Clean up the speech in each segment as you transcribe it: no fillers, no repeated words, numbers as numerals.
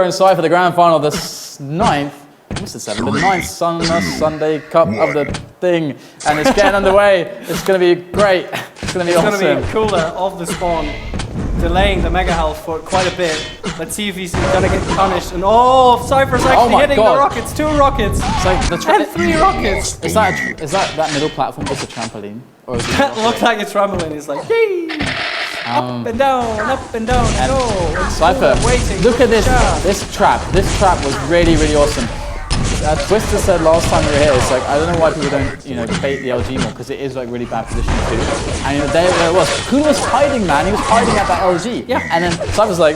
and Cypher, the grand final of the 9th. What's the 7th? The 9th Sunday Cup of the thing, and it's getting underway. It's going to be great. It's going to be awesome. It's going to be Cooler off the spawn, delaying the Mega Health for quite a bit. Let's see if he's going to get punished. And Cypher's actually hitting the rockets. 2 rockets. It's like the and 3 rockets. Is that middle platform just a trampoline? Or is it that looks like a trampoline. It's like, yay! Up and down, and go. Cypher, look at this. This trap was really, really awesome. Twister said last time we were here, it's like, I don't know why people don't, bait the LG more, because it is like really bad position too. And there it was. Cooler was hiding, man. He was hiding at that LG. Yeah. And then Cypher's like,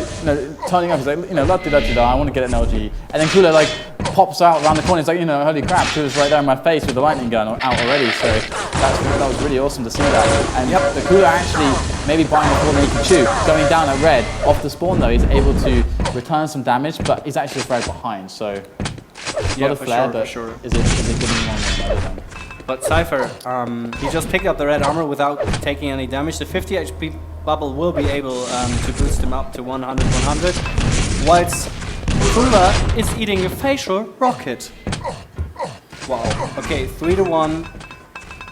turning up. He's like, la-di-da-di-da, I want to get an LG. And then Cooler like pops out around the corner. He's like, holy crap, Cooler's right there in my face with the lightning gun out already. So that was really awesome to see that. And the Cooler actually maybe buying more than he can chew. Going down at red off the spawn though, he's able to return some damage, but he's actually a frag behind. So. Not a flare, but sure. Is it giving him one? But Cypher, he just picked up the red armor without taking any damage. The 50 HP bubble will be able to boost him up to 100, whilst Cooler is eating a facial rocket. Wow. Okay, 3-1,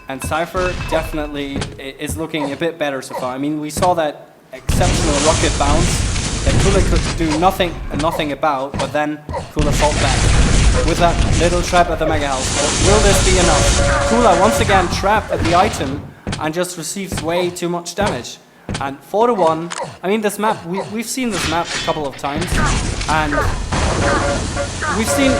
and Cypher definitely is looking a bit better so far. I mean, we saw that exceptional rocket bounce that Cooler could do nothing about, but then Cooler fought back with that little trap at the Mega Health. Will this be enough? Cooler once again trapped at the item and just receives way too much damage. And 4-1, I mean this map, we've seen this map a couple of times, and we've seen,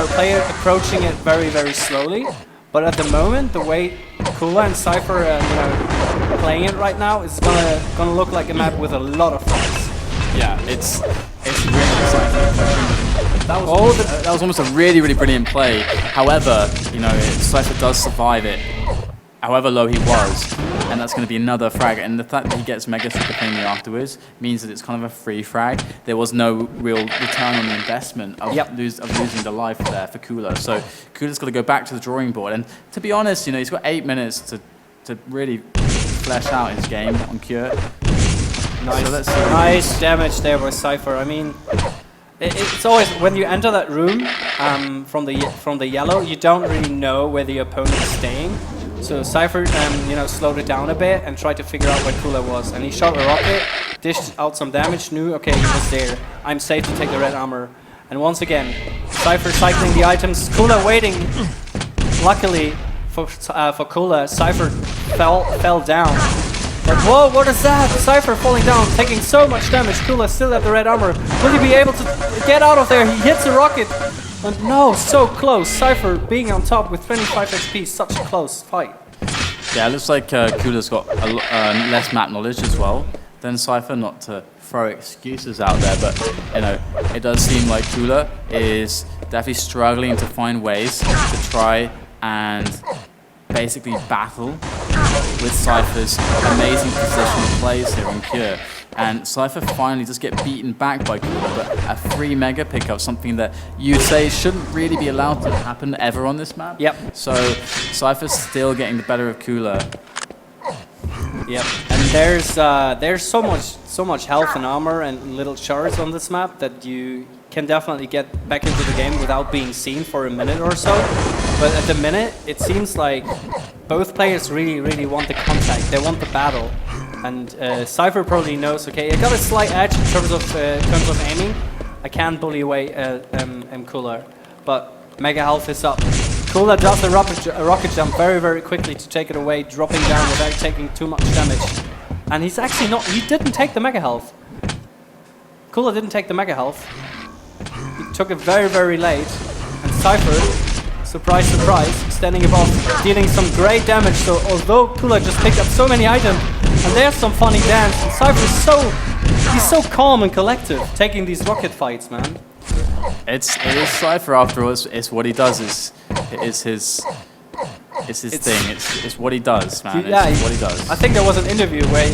player approaching it very, very slowly, but at the moment, the way Cooler and Cypher are, playing it right now is gonna look like a map with a lot of fights. Yeah, it's really exciting. That was almost a really, really brilliant play. However, Cypher does survive it, however low he was, and that's going to be another frag. And the fact that he gets Mega Super Cleanly afterwards means that it's kind of a free frag. There was no real return on the investment of losing the life there for Cooler. So Cooler's got to go back to the drawing board. And to be honest, he's got 8 minutes to really flesh out his game on Cure. Nice, nice damage there by Cypher. I mean, it's always when you enter that room from the yellow, you don't really know where the opponent is staying. So Cypher, slowed it down a bit and tried to figure out where Cooler was. And he shot a rocket, dished out some damage, knew, okay, he was there. I'm safe to take the red armor. And once again, Cypher cycling the items, Cooler waiting. Luckily for Cooler, Cypher fell down. But whoa, what is that? Cypher falling down, taking so much damage. Cooler still at the red armor. Will he be able to get out of there? He hits a rocket. And no, so close. Cypher being on top with 25 HP, such a close fight. Yeah, it looks like Cooler's got less map knowledge as well than Cypher, not to throw excuses out there, but it does seem like Cooler is definitely struggling to find ways to try and basically battle with Cypher's amazing positional plays here on Cure. And Cypher finally does get beaten back by Cooler, but a free Mega pickup, something that you'd say shouldn't really be allowed to happen ever on this map. Yep. So Cypher's still getting the better of Cooler. Yep. And there's so much health and armor and little shards on this map that you can definitely get back into the game without being seen for a minute or so. But at the minute, it seems like both players really, really want the contact. They want the battle. And Cypher probably knows, okay, I got a slight edge in terms of aiming. I can bully away Cooler, but Mega Health is up. Cooler does a rocket jump very, very quickly to take it away, dropping down without taking too much damage. And he's actually not, he didn't take the Mega Health. Cooler didn't take the Mega Health. He took it very, very late. And Cypher, surprise, surprise, standing above, dealing some great damage. So although Cooler just picked up so many items, and there's some funny dance, and Cypher's he's so calm and collective, taking these rocket fights, man. It is Cypher after all. It's what he does. It's his thing. It's what he does, man. Yeah, it's what he does. I think there was an interview where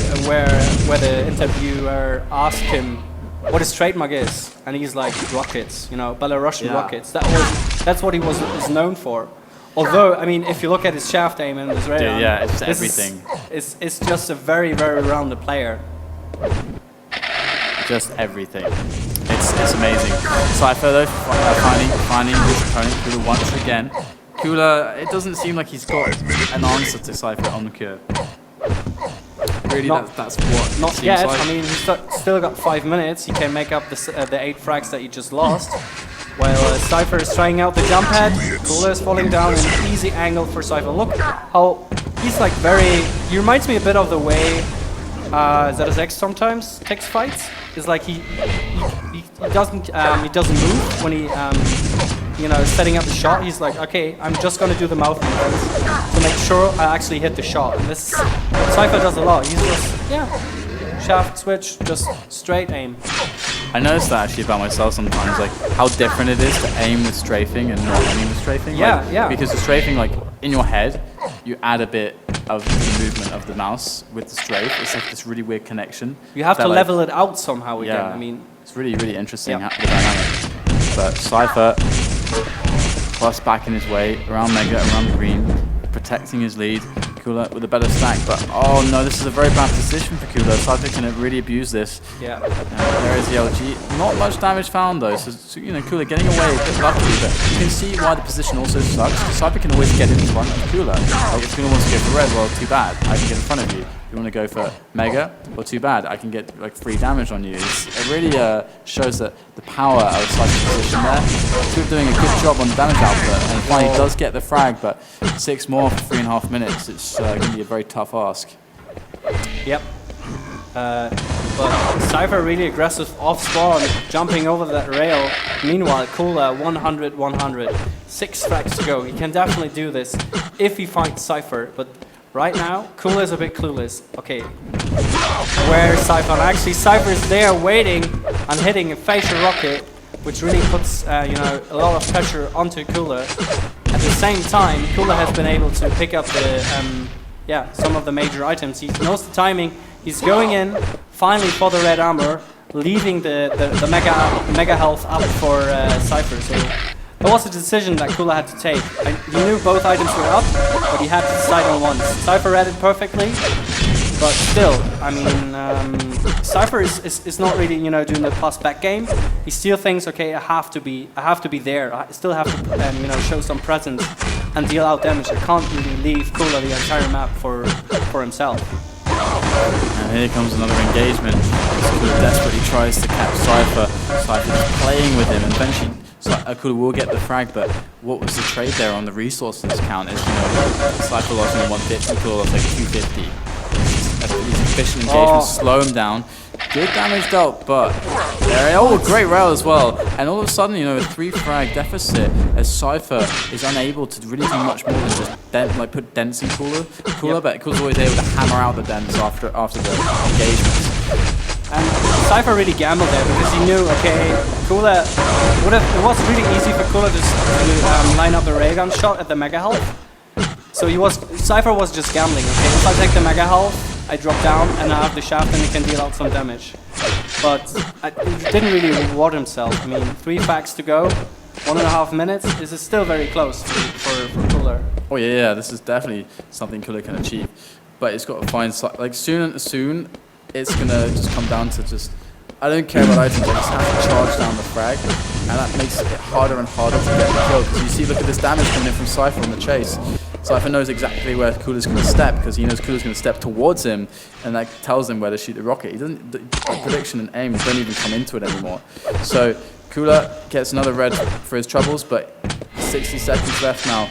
the interviewer asked him what his trademark is, and he's like rockets, Belarusian rockets. That's what he is known for. Although, I mean, if you look at his shaft aim and his radar, yeah, it's everything. It's just a very, very rounded player. Just everything. It's it's amazing. Cypher though, finding his opponent Kula once again. Kula, it doesn't seem like he's got an answer to Cypher on the cure. Really, that's what Not it seems yet. like. I mean, he's still got 5 minutes. He can make up the 8 frags that he just lost. While Cypher is trying out the jump head, Kula is falling down in an easy angle for Cypher. Look how he's like he reminds me a bit of the way ZSX sometimes takes fights. It's like he doesn't move when he setting up the shot. He's like, okay, I'm just gonna do the mouth movements to make sure I actually hit the shot. And this Cypher does a lot. He's just shaft switch, just straight aim. I noticed that actually about myself sometimes, like how different it is to aim with strafing and not aiming with strafing. Yeah, like, yeah. Because the strafing, like in your head, you add a bit of the movement of the mouse with the strafe. It's like this really weird connection. You have that, to like, level it out somehow again. Yeah, I mean, it's really, really interesting Yeah. the dynamic. But Cypher, plus backing his way around Mega, around Green, protecting his lead. Kula with a better stack, but oh no, this is a very bad position for Kula. Cypher can really abuse this. yeah. There is the LG. Not much damage found though, so Kula getting away a bit lucky, but you can see why the position also sucks. Cypher can always get in front of Kula. Like if Kula wants to go for red, well, too bad, I can get in front of you. If you want to go for Mega, well, too bad, I can get like 3 damage on you. It really shows that the power of Cypher's position there. Kula doing a good job on the damage output, and finally does get the frag, but 6 more for 3.5 minutes. It's going to be a very tough ask. Yep. But Cypher really aggressive off spawn, jumping over that rail. Meanwhile, Kula 100, 100. 6 frags to go. He can definitely do this if he fights Cypher. But right now, Kula is a bit clueless. Okay, where's Cypher? Actually, Cypher is there waiting and hitting a facial rocket, which really puts a lot of pressure onto Kula. At the same time, Kula has been able to pick up some of the major items. He knows the timing. He's going in finally for the red armor, leaving the mega health up for Cypher. So that was a decision that Kula had to take. He knew both items were up, but he had to decide on one. Cypher read it perfectly, but still, I mean, Cypher is not really doing the plus back game. He still thinks, okay, I have to be there. I still have to show some presence and deal out damage. I can't really leave Kula the entire map for himself. And here comes another engagement. Kula desperately tries to catch Cypher. Cypher is playing with him, and eventually Kula will get the frag, but what was the trade there on the resources count? Is Cypher lost in 150, Kula lost like 250. These efficient engagements slow him down. Good damage dealt, but great rail as well. And all of a sudden, a 3 frag deficit as Cypher is unable to really do much more than just put dents in Kula, but Kula's always able to hammer out the dents after the engagement. And Cypher really gambled there because he knew, okay, Kula it was really easy for Kula to line up the ray gun shot at the mega health. So Cypher was just gambling, okay, if I take the mega health, I drop down and I have the shaft and he can deal out some damage. But he didn't really reward himself. I mean, 3 facts to go, 1.5 minutes. This is still very close for Kula. Oh yeah, this is definitely something Kula can achieve. But it's got to find, like soon it's going to just come down to just, I don't care about items, I just have to charge down the frag. And that makes it harder and harder to get the kill. Because you see, look at this damage coming in from Cypher on the chase. Cypher knows exactly where Kula's going to step because he knows Kula's going to step towards him, and that tells him where to shoot the rocket. The prediction and aim don't even come into it anymore. So Kula gets another red for his troubles, but 60 seconds left now.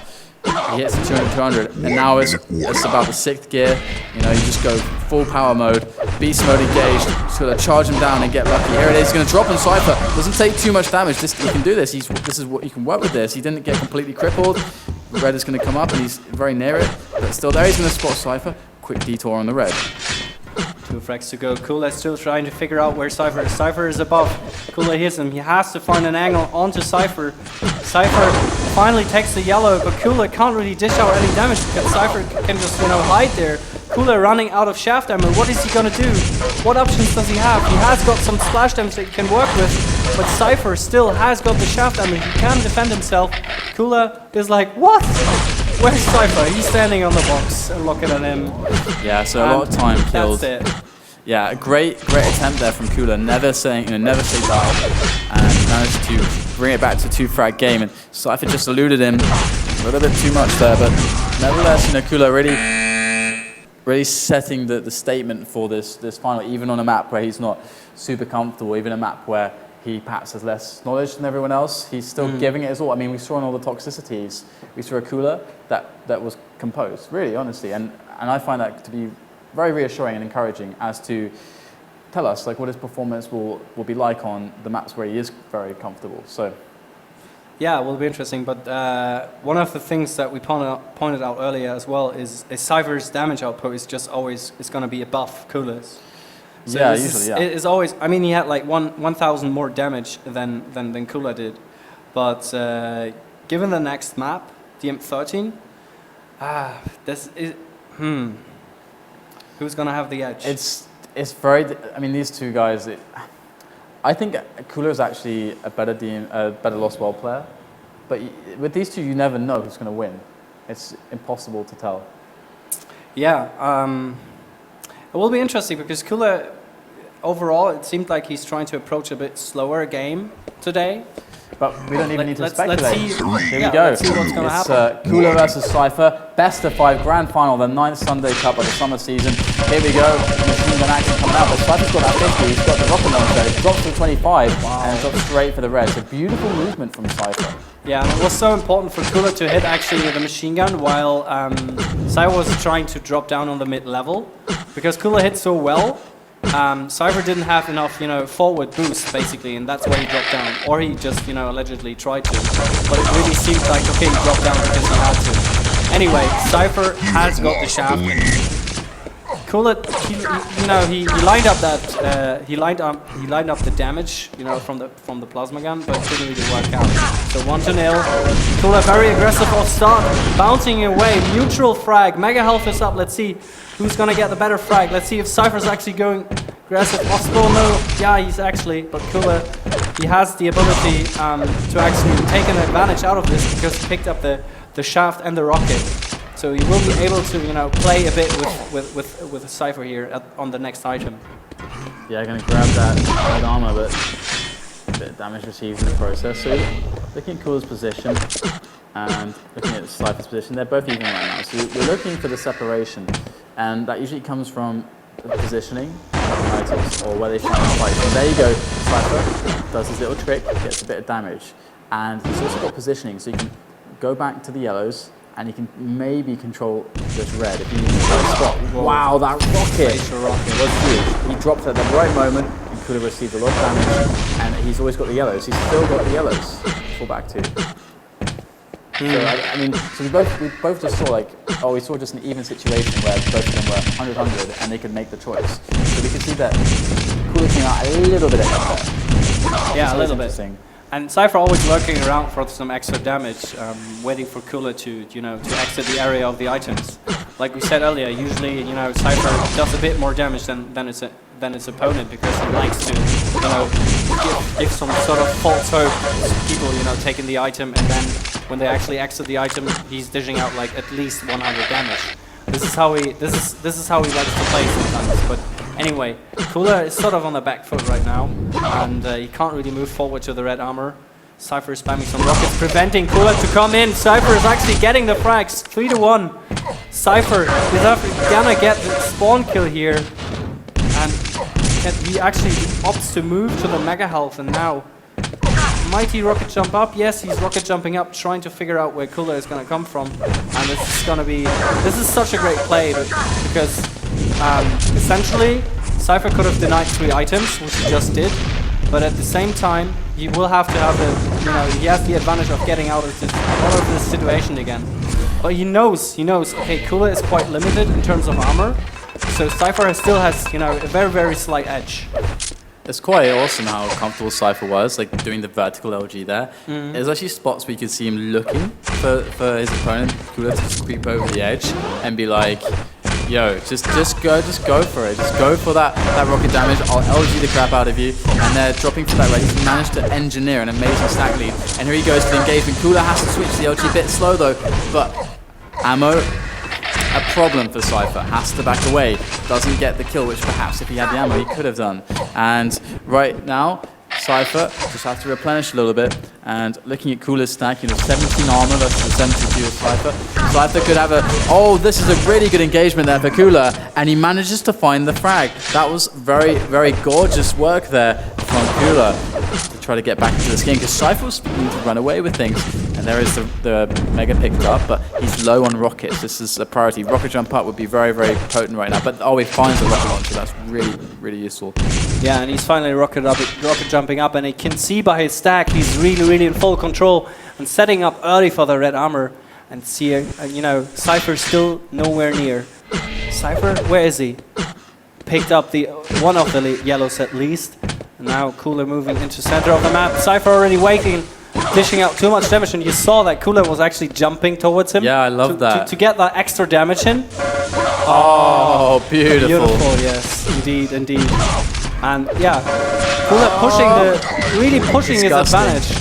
He hits the 200, and now it's about the 6th gear. You just go full power mode, beast mode engaged. Just gotta charge him down and get lucky. Here it is. He's gonna drop on Cypher. Doesn't take too much damage. He can do this. This is what he can work with. This. He didn't get completely crippled. Red is gonna come up, and he's very near it, but still there. He's gonna spot Cypher. Quick detour on the red. 2 frags to go. Kula is still trying to figure out where Cypher is. Cypher is above. Kula hits him. He has to find an angle onto Cypher. Cypher finally takes the yellow, but Kula can't really dish out any damage because Cypher can just, hide there. Kula running out of shaft ammo. What is he gonna do? What options does he have? He has got some splash damage that he can work with, but Cypher still has got the shaft ammo. He can defend himself. Kula is like, what? Where's Cypher? He's standing on the box and looking at him. Yeah, so a lot of time killed. That's it. Yeah, a great attempt there from Cooler. Never say die, and managed to bring it back to a 2-frag game. And Cypher just eluded him a little bit too much there, but nevertheless, Cooler really setting the statement for this final, even on a map where he's not super comfortable, even a map where he perhaps has less knowledge than everyone else. He's still giving it his all. I mean, we saw in all the toxicities, we saw a Cooler that was composed, really, honestly, and I find that to be very reassuring and encouraging as to tell us like what his performance will be like on the maps where he is very comfortable. So. Yeah, it will be interesting, but one of the things that we pointed out earlier as well is Cypher's damage output is just always going to be above Cooler's. So yeah, usually, yeah. It is always, I mean, he had like 1,000 more damage than Cooler did, but given the next map, the M13, who's going to have the edge? It's very, I mean, these two guys, I think Cooler is actually a better Lost World player, but with these two, you never know who's going to win. It's impossible to tell. Yeah, it will be interesting because Cooler, overall, it seemed like he's trying to approach a bit slower game today. But we don't even need to speculate. Let's see, Here we go. Let's see what's going to happen. It's Cooler versus Cypher, best of 5 grand final, the 9th Sunday Cup of the summer season. Here we go. Machine gun action coming out, but Cypher's got that 50. He's got the rocket launcher. He drops to 25 and drops straight for the red. It's a beautiful movement from Cypher. Yeah, it was so important for Cooler to hit actually with the machine gun while Cypher was trying to drop down on the mid level, because Cooler hit so well. Cypher didn't have enough, forward boost basically, and that's why he dropped down, or he just, allegedly tried to. But it really seemed like okay, he dropped down because he had to. Anyway, Cypher has got the shaft. Cooler, he lined up that he lined up the damage, from the plasma gun, but it didn't really work out. So 1-0. Cooler very aggressive off start, bouncing away. Neutral frag. Mega health is up. Let's see who's gonna get the better frag. Let's see if Cypher's actually going aggressive. Possible? No. Yeah, he's actually. But Cooler, he has the ability to actually take an advantage out of this because he picked up the shaft and the rocket. So he will be able to, play a bit with Cypher here on the next item. Yeah, going to grab that armor, but a bit of damage received in the process. So looking at Cooler's position and looking at Cypher's position, they're both even right now. So we're looking for the separation, and that usually comes from the positioning items or where they find the fight. So there you go, Cypher does his little trick, gets a bit of damage, and he's also got positioning, so you can go back to the yellows. And you can maybe control this red if you need to spot. Wow, that rocket was huge. He dropped at the right moment and could have received a lot of damage. And he's always got the yellows. He's still got the yellows to fall back to. So I mean, so we both just saw we saw just an even situation where both of them were 100-100 and they could make the choice. So we could see that Cooler came out a little bit ahead there. Yeah, a little bit. And Cypher always lurking around for some extra damage, waiting for Cooler to exit the area of the items. Like we said earlier, usually, Cypher does a bit more damage than its opponent because he likes to, give some sort of false hope to people, taking the item, and then when they actually exit the item, he's dishing out like at least 100 damage. This is how he likes to play sometimes. But anyway, Cooler is sort of on the back foot right now, and he can't really move forward to the red armor. Cypher is spamming some rockets, preventing Cooler to come in. Cypher is actually getting the frags, 3-1. Cypher is gonna get the spawn kill here, and he actually opts to move to the mega health, and now mighty rocket jump up. Yes, he's rocket jumping up, trying to figure out where Cooler is going to come from. And this is such a great play because essentially Cypher could have denied 3 items, which he just did. But at the same time, he will have to have he has the advantage of getting out of this situation again. But he knows, okay, Cooler is quite limited in terms of armor. So Cypher still has, a very, very slight edge. It's quite awesome how comfortable Cypher was, like doing the vertical LG there. There's actually spots where you could see him looking for his opponent, Cooler, to creep over the edge and be like, yo, just go for it. Just go for that rocket damage. I'll LG the crap out of you. And they're dropping for that red. He's managed to engineer an amazing stack lead. And here he goes to the engagement. Cooler has to switch the LG, a bit slow though, but ammo a problem for Cypher. Has to back away. Doesn't get the kill, which perhaps if he had the ammo, he could have done. And right now, Cypher just have to replenish a little bit. And looking at Cooler's stack, 17 armor versus the 72 of Cypher. Cypher could have a, oh, this is a really good engagement there for Cooler, and he manages to find the frag. That was very, very gorgeous work there from Cooler to try to get back into this game, because Cypher was beginning to run away with things. And there is the Mega picked up, but he's low on rockets. This is a priority. Rocket jump up would be very, very potent right now, but he finds the rocket launcher. That's really, really useful. Yeah, and he's finally rocket jumping up, and he can see by his stack he's really, really in full control and setting up early for the red armor. And see, Cypher's still nowhere near. Cypher, where is he? Picked up one of the yellows at least. And now Cooler moving into center of the map. Cypher already waking, dishing out too much damage, and you saw that Cooler was actually jumping towards him. Yeah, I love that. To get that extra damage in. Oh, beautiful. Beautiful, yes, indeed, indeed. And yeah, Cooler really pushing his advantage.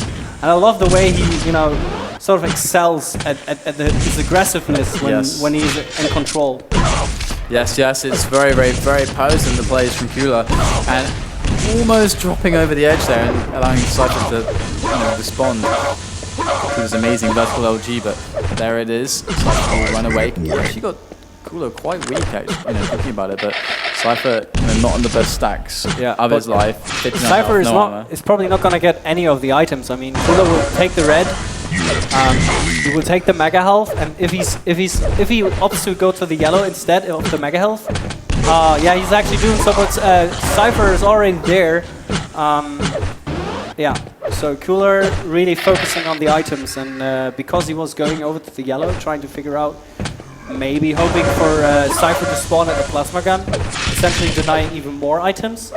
And I love the way he, sort of excels at his aggressiveness when he's in control. Yes, it's very, very, very potent, the plays from Cooler. And almost dropping over the edge there and allowing Cypher to respond. It was amazing vertical LG, but there it is. Cypher will run away. He actually got Cooler quite weak, actually, thinking about it, but Cypher not on the best stacks of his life. Cypher is probably not going to get any of the items. I mean, Cooler will take the red. He will take the mega health, and if he opts to go to the yellow instead of the mega health, he's actually doing so. But Cypher is already there. So Cooler really focusing on the items, and because he was going over to the yellow, trying to figure out, maybe hoping for Cypher to spawn at the plasma gun, essentially denying even more items.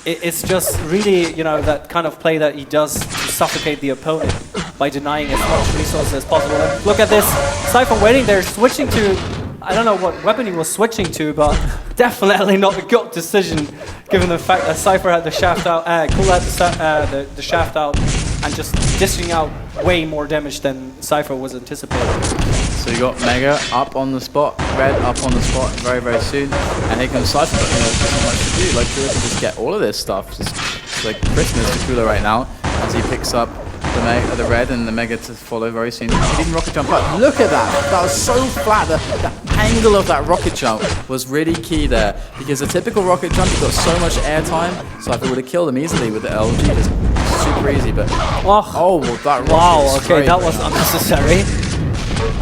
It's just really, that kind of play that he does to suffocate the opponent by denying as much resources as possible. And look at this, Cypher waiting there, switching to, I don't know what weapon he was switching to, but definitely not a good decision, given the fact that Cypher had the shaft out, Cooler had the shaft out, and just dishing out way more damage than Cypher was anticipating. So you got Mega up on the spot, Red up on the spot very, very soon, and here comes Cypher, but there's not much to do. Like, Cooler can just get all of this stuff. It's like Christmas for Cooler right now, as he picks up the Red and the Mega to follow very soon. He didn't rocket jump up. Look at that! That was so flat. The angle of that rocket jump was really key there, because a typical rocket jump, you've got so much air time, Cypher would have killed him easily with the LG. It's super easy, but that rocket okay, that was unnecessary.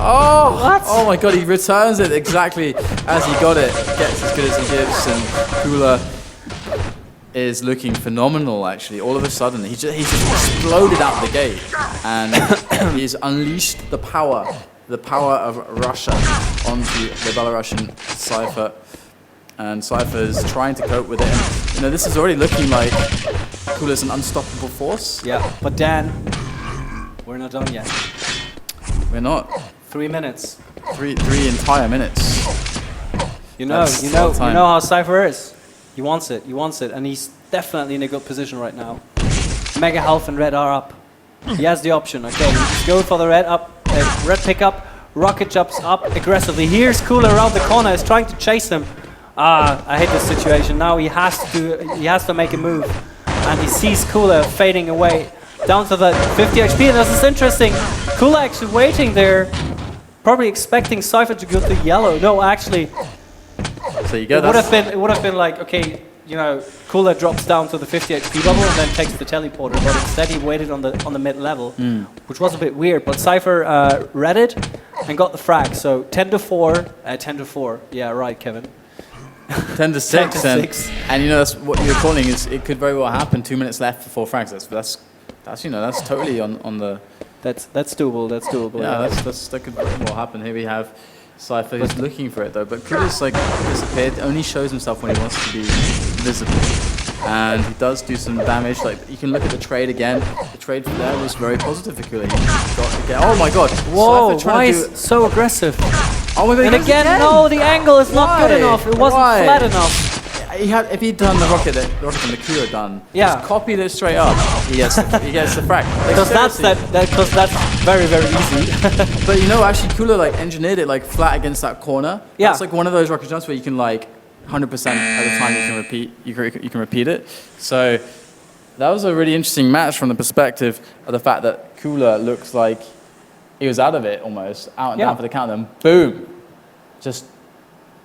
Oh! What? Oh my god, he returns it exactly as he got it. Gets as good as he gives, and Cooler is looking phenomenal, actually. All of a sudden, he's just exploded out the gate, and he's unleashed the power of Russia onto the Belarusian Cypher, and Cypher's trying to cope with it. And, this is already looking like Cooler's an unstoppable force. Yeah, but Dan, we're not done yet. We're not. 3 minutes. Three entire minutes. You know how Cypher is. He wants it, and he's definitely in a good position right now. Mega health and red are up. He has the option, okay, he's going for the red pickup, rocket jumps up aggressively. Here's Cooler around the corner, is trying to chase him. I hate this situation. Now he has to make a move, and he sees Cooler fading away down to the 50 HP, and this is interesting. Cooler actually waiting there, probably expecting Cypher to go to yellow. No, actually, so you get it would have been like, okay, Cooler drops down to the 50 HP level and then takes the teleporter, but instead he waited on the mid level, which was a bit weird. But Cypher read it and got the frag. So 10 to 4. Yeah, right, Kevin. 10 to 6. And that's what you're calling is it could very well happen. 2 minutes left for 4 frags. That's totally on the. That's doable. That's doable. Yeah, that could very well happen. Here we have Cypher who's looking for it though, but Cooler's disappeared. Only shows himself when he wants to be visible, and he does do some damage. Like, you can look at the trade again. The trade there was very positive for Cooler. He got again. Oh my god! Whoa! Why is so aggressive? Oh my god! And again, no, the angle is not good enough. It wasn't flat enough. if he'd done the rocket that the Cooler done, Yeah. just copied it straight up, he gets the frag. Like, Because that's very easy. But you know, actually, Cooler like engineered it like flat against that corner. Yeah. It's like one of those rocket jumps where you can like 100% at the time you can repeat. You can repeat it. So that was a really interesting match from the perspective of the fact that Cooler looks like he was out of it almost, out and down for the count. Then boom, just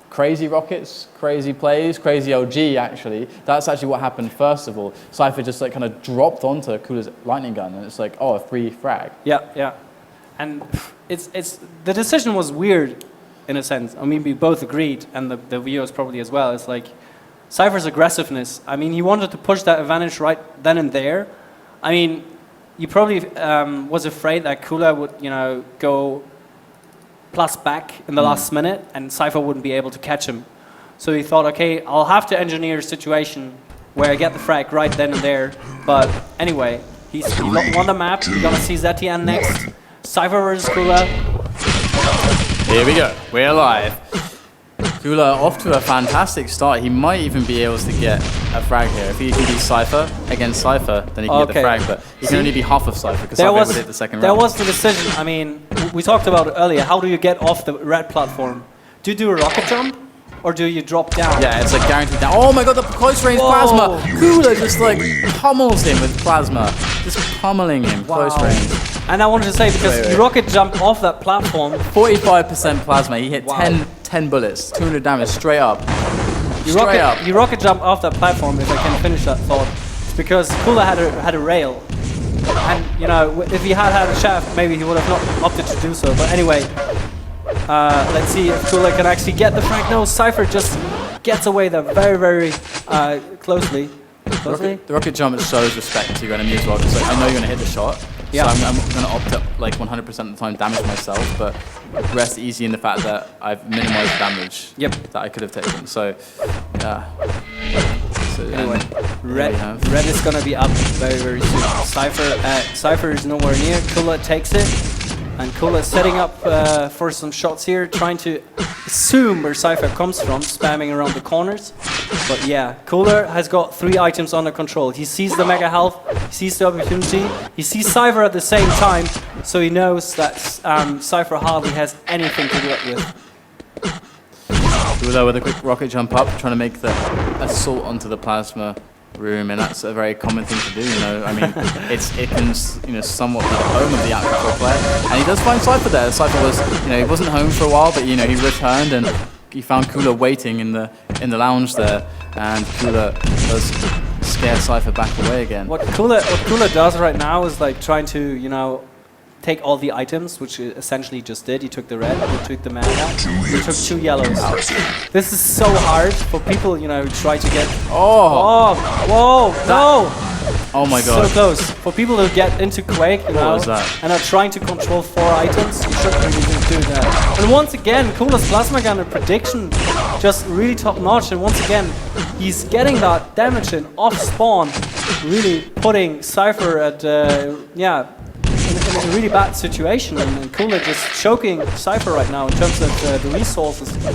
crazy rockets, crazy plays, crazy LG. Actually, that's actually what happened first of all. Cypher just like kind of dropped onto Cooler's lightning gun, and it's like, oh, a free frag. Yeah. And it's the decision was weird in a sense. I mean, we both agreed, and the viewers probably as well. It's like Cypher's aggressiveness. I mean, he wanted to push that advantage right then and there. I mean, he probably was afraid that Cooler would, go plus back in the last minute, and Cypher wouldn't be able to catch him. So he thought, okay, I'll have to engineer a situation where I get the frag right then and there. But anyway, he won the map. We're gonna see ZTN next. Cypher versus Cooler. Here we go. We're live. Cooler off to a fantastic start. He might even be able to get a frag here. If he can be Cypher against Cypher, then he can get the frag. But he can only be half of Cypher because Cypher would hit the second round. There was the decision. I mean, we talked about it earlier. How do you get off the red platform? Do you do a rocket jump? Or do you drop down? Yeah, it's like guaranteed down. Oh my god, the close range plasma! Cooler just like pummels him with plasma. Just pummeling him, close range. And I wanted to say, because you rocket jump off that platform. 45% plasma, he hit 10 bullets, 200 damage straight up. You rocket jump off that platform, if I can finish that thought. It's because Cooler had a rail. And, if he had a shaft, maybe he would have not opted to do so. But anyway, let's see if Cooler can actually get the frag. No, Cypher just gets away there very closely. The rocket jump shows respect to your enemy as well, because I know you're going to hit the shot. Yeah. So I'm going to opt up like 100% of the time damage myself, but rest easy in the fact that I've minimized damage that I could have taken. So, yeah. So, anyway, red is going to be up very soon. Cypher is nowhere near. Cooler takes it. And Cooler setting up for some shots here, trying to assume where Cypher comes from, spamming around the corners. But yeah, Cooler has got 3 items under control. He sees the mega health, he sees the opportunity, he sees Cypher at the same time, so he knows that Cypher hardly has anything to work with. Cooler with a quick rocket jump up, trying to make the assault onto the plasma room, and that's a very common thing to do. I mean, it can somewhat be the home of the actual player, and he does find Cypher there. Cypher was, he wasn't home for a while, but he returned and he found Cooler waiting in the lounge there, and Cooler does scare Cypher back away again. What Cooler does right now is like trying to take all the items, which he essentially just did. He took the red, he took the mana, he took 2 yellows. This is so hard for people, who try to get... Whoa, no! Oh my god. So close. For people who get into Quake, and are trying to control 4 items, you shouldn't really do that. And once again, Cooler's plasma gun and prediction just really top notch, and once again, he's getting that damage in off spawn, really putting Cypher at, in a really bad situation, and Cooler just choking Cypher right now in terms of the resources that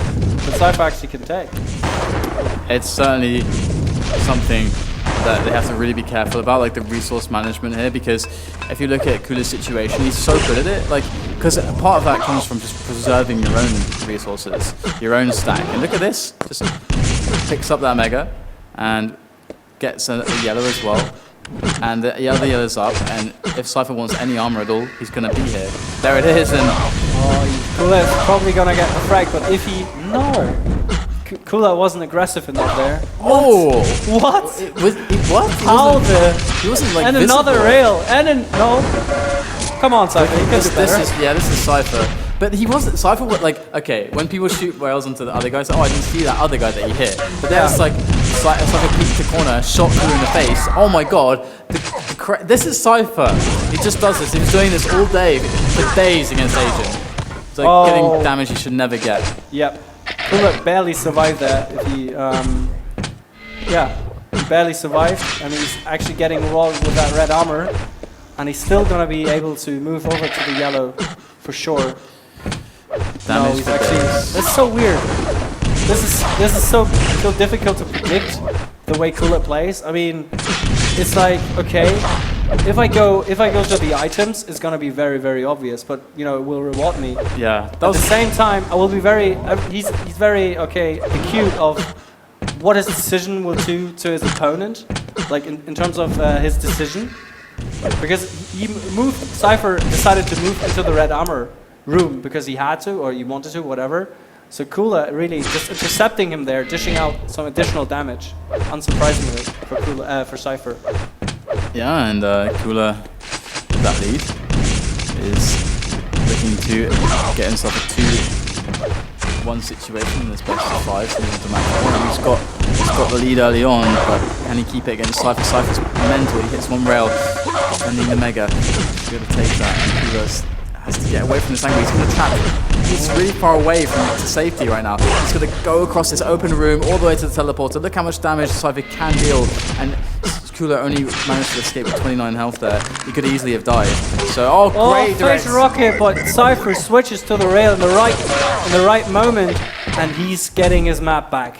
Cypher actually can take. It's certainly something that they have to really be careful about, like the resource management here, because if you look at Cooler's situation, he's so good at it, because part of that comes from just preserving your own resources, your own stack. And look at this, just picks up that mega and gets a yellow as well. And the other yellow's up, and if Cypher wants any armor at all, he's going to be here. There it is, and... Cooler's probably going to get the frag, but if he... No! Cooler wasn't aggressive enough there. What? What? What? How he wasn't like and visible. Another rail, no. Come on, Cypher, you can do better. This is Cypher. But he wasn't, Cypher was okay, when people shoot rails onto the other guys, I didn't see that other guy that he hit. But there's it's like a peek to corner, shot through in the face. Oh my god, this is Cypher. He just does this. He was doing this all day, for days against Agent. It's like getting damage he should never get. Yep. Cooler barely survived there. He barely survived, and he's actually getting rolled with that red armor, and he's still gonna be able to move over to the yellow for sure. Damage no, he's actually... That's so weird. this is so difficult to predict the way Cooler plays. I mean, it's like, okay, if I go to the items, it's gonna be very, very obvious, but you know, it will reward me. Yeah. At the same time, I will be very. He's very acute of what his decision will do to his opponent, like in terms of his decision, because Cypher decided to move into the red armor room because he had to or he wanted to, whatever. So Kula really just intercepting him there, dishing out some additional damage, unsurprisingly for Cypher. Yeah, and Kula, with that lead, is looking to get himself a 2-1 situation in this best of 5. So he's got the lead early on, but can he keep it against Cypher? Cypher's mental. He hits one rail, defending the Mega. He's going to take that, and Kula has to get away from this angle. He's going to trap it. He's really far away from safety right now. He's going to go across this open room all the way to the teleporter. Look how much damage Cypher can deal, and Kula only managed to escape with 29 health there. He could easily have died. So, great direct rocket, but Cypher switches to the rail in the right moment, and he's getting his map back.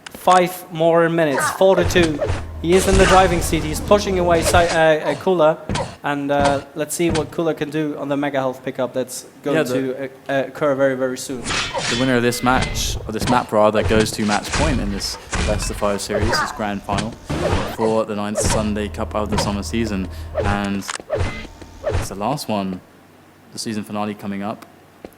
5 more minutes, 4-2. He is in the driving seat. He's pushing away Kula, and let's see what Kula can do on the mega health pickup that's going to occur very, very soon. The winner of this match, or this map rather, goes to match point in this best of 5 series, this grand final for the 9th Sunday Cup of the summer season, and it's the last one. The season finale coming up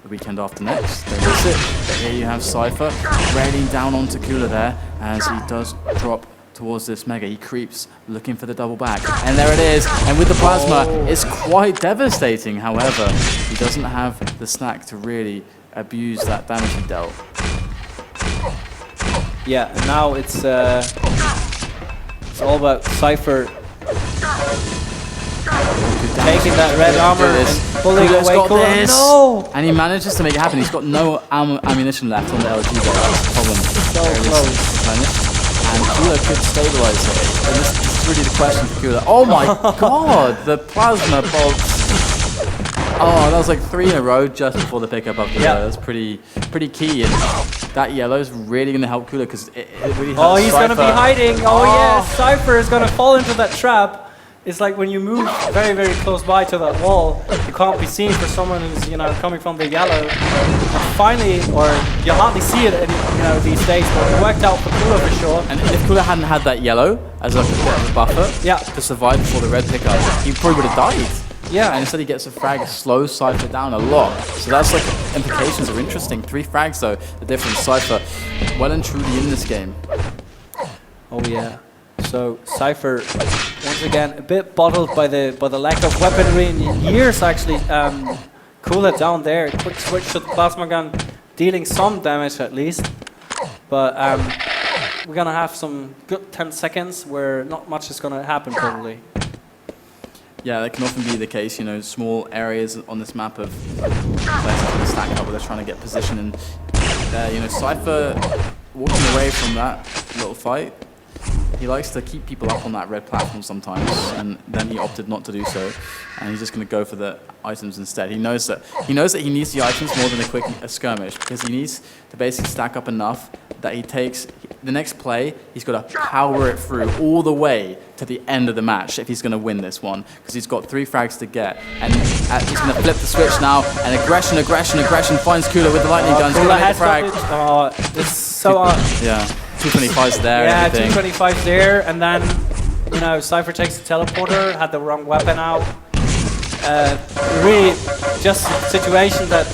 the weekend after next. There is it. Here you have Cypher raining down onto Kula there as he does drop towards this Mega. He creeps, looking for the double back, and there it is. And with the plasma, it's quite devastating. However, he doesn't have the stack to really abuse that damage he dealt. Yeah, and now it's all about Cypher taking that red armor and pulling away Kula. No! And he manages to make it happen. He's got no ammunition left on the LG there. That's the problem. So close. And Kula could stabilize it. And this is really the question for Kula. Oh my god! The plasma bolts. Oh, that was like 3 in a row just before the pickup of the yellow. That's pretty key. And that yellow is really going to help Kula because it really helps. Oh, he's going to be hiding. Oh yes, Cypher is going to fall into that trap. It's like when you move very, very close by to that wall, you can't be seen for someone who's, you know, coming from the yellow. And finally, or you hardly see it, these days, but it worked out for Kula for sure. And if Kula hadn't had that yellow as a bit of a buffer to survive before the red pickup, he probably would have died. Yeah. And instead he gets a frag, slows Cypher down a lot. So that's like, implications are interesting. 3 frags though, the difference. Cypher well and truly in this game. Oh yeah. So Cypher, once again, a bit bottled by the lack of weaponry in years actually. Kula down there, quick switch to the plasma gun, dealing some damage at least. But we're gonna have some good 10 seconds where not much is gonna happen probably. Yeah, that can often be the case, you know, small areas on this map of players stack up where they're trying to get position, and you know, Cypher walking away from that little fight. He likes to keep people up on that red platform sometimes, and then he opted not to do so, and he's just going to go for the items instead. He knows that he needs the items more than a quick skirmish, because he needs to basically stack up enough that he takes the next play. He's got to power it through all the way to the end of the match if he's going to win this one, because he's got 3 frags to get, and he's going to flip the switch now, and aggression finds Kula with the lightning gun. He's going to make the frag. It's so yeah. 225's there. Yeah, 225's there, and then, you know, Cypher takes the teleporter, had the wrong weapon out. Really, just a situation that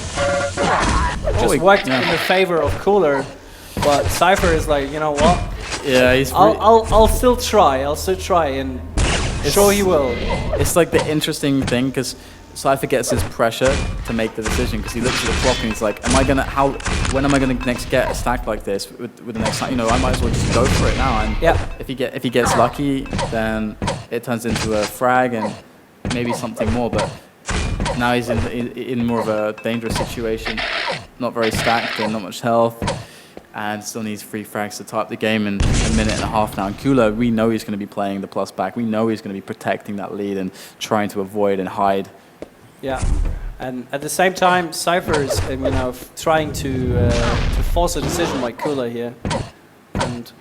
just worked in the favor of Cooler, but Cypher is like, you know what? Yeah, he's. I'll still try. and sure he will. It's like the interesting thing because Cypher gets his pressure to make the decision because he looks at the clock and he's like, when am I gonna next get a stack like this with the next time? You know, I might as well just go for it now. And if he gets lucky, then it turns into a frag and maybe something more. But now he's in more of a dangerous situation, not very stacked and not much health, and still needs 3 frags to tie up the game in a minute and a half now. And Kula, we know he's going to be playing the plus back. We know he's going to be protecting that lead and trying to avoid and hide. Yeah, and at the same time, Cypher is, trying to force a decision by Cooler here. And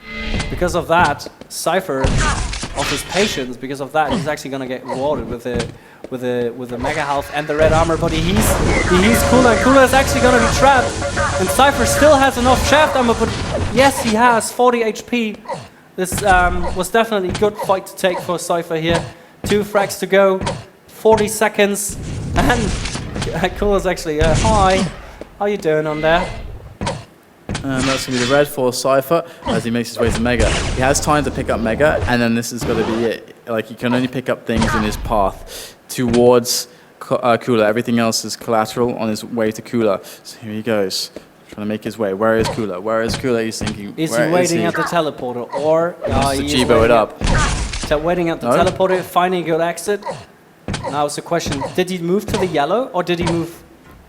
because of that, Cypher, of his patience, because of that, he's actually gonna get rewarded with the mega health and the red armor. But he heals Cooler, and Cooler is actually gonna be trapped. And Cypher still has enough shaft armor, but yes, he has 40 HP. This was definitely a good fight to take for Cypher here. 2 frags to go, 40 seconds, and Cooler's actually hi. How you doing on there? And that's going to be the red for Cypher as he makes his way to Mega. He has time to pick up Mega, and then this is going to be it. Like, he can only pick up things in his path towards Cooler. Everything else is collateral on his way to Cooler. So here he goes, trying to make his way. Where is Cooler? Where is Cooler? He's thinking, is he waiting at the teleporter, or he's Jibo it up? Waiting at the teleporter, finding a good exit. Now it's the question: did he move to the yellow, or did he move?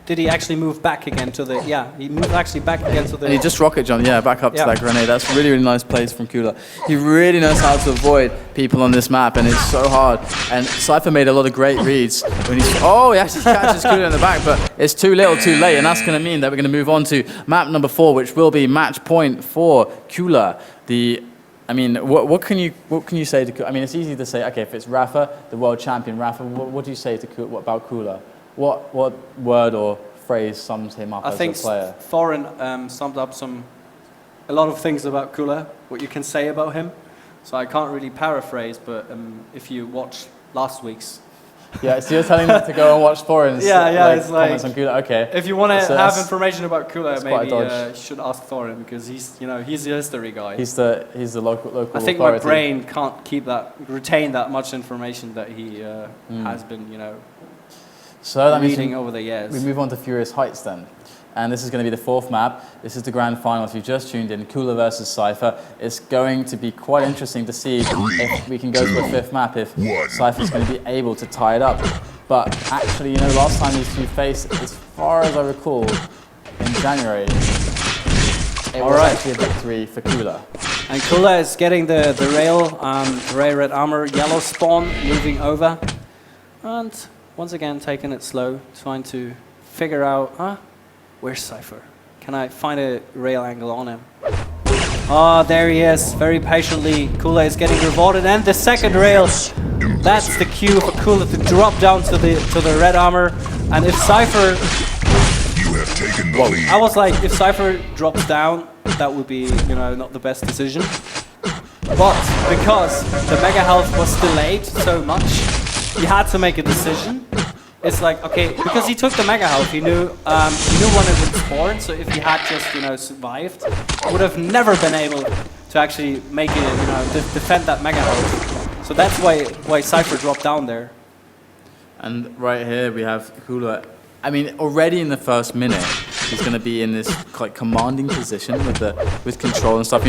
Did he actually move back again to the? Yeah, he moved actually back again to the. And he just rocket jumped, back up to that grenade. That's really, really nice plays from Cooler. He really knows how to avoid people on this map, and it's so hard. And Cypher made a lot of great reads when he actually catches Cooler in the back, but it's too little, too late, and that's going to mean that we're going to move on to map number 4, which will be match point for Cooler. What can you say to Cooler? I mean, it's easy to say, okay, if it's Rafa, the world champion Rafa, what do you say to Cooler, about Cooler? What word or phrase sums him up as a player? I think Thorin summed up a lot of things about Cooler, what you can say about him. So I can't really paraphrase, but if you watch last week's. Yeah, so you're telling them to go and watch Thorin's it's comments on Cooler. Okay. If you want to have information about Cooler, maybe you should ask Thorin, because he's the history guy. He's the local. I think authority. my brain can't retain that much information that he has been So that reading over the years. We move on to Furious Heights then. And this is going to be the 4th map. This is the grand final. If you've just tuned in, Cooler versus Cypher. It's going to be quite interesting to see if we can go to a 5th map, if Cypher's going to be able to tie it up. But actually, last time these two faced, as far as I recall, in January, it was actually a victory for Cooler. And Cooler is getting the rail red armor, yellow spawn, moving over. And once again, taking it slow, trying to figure out, where's Cypher? Can I find a rail angle on him? Oh, there he is, very patiently. Cooler is getting rewarded, and the second rail. That's the cue for Cooler to drop down to the red armor. And if Cypher, I was like, if Cypher drops down, that would be, not the best decision. But because the mega health was delayed so much, he had to make a decision. It's like, okay, because he took the mega health, he knew when it would spawn. So if he had just survived, he would have never been able to actually make it, defend that mega health. So that's why Cypher dropped down there. And right here we have Cooler. I mean, already in the first minute, he's going to be in this commanding position with control and stuff.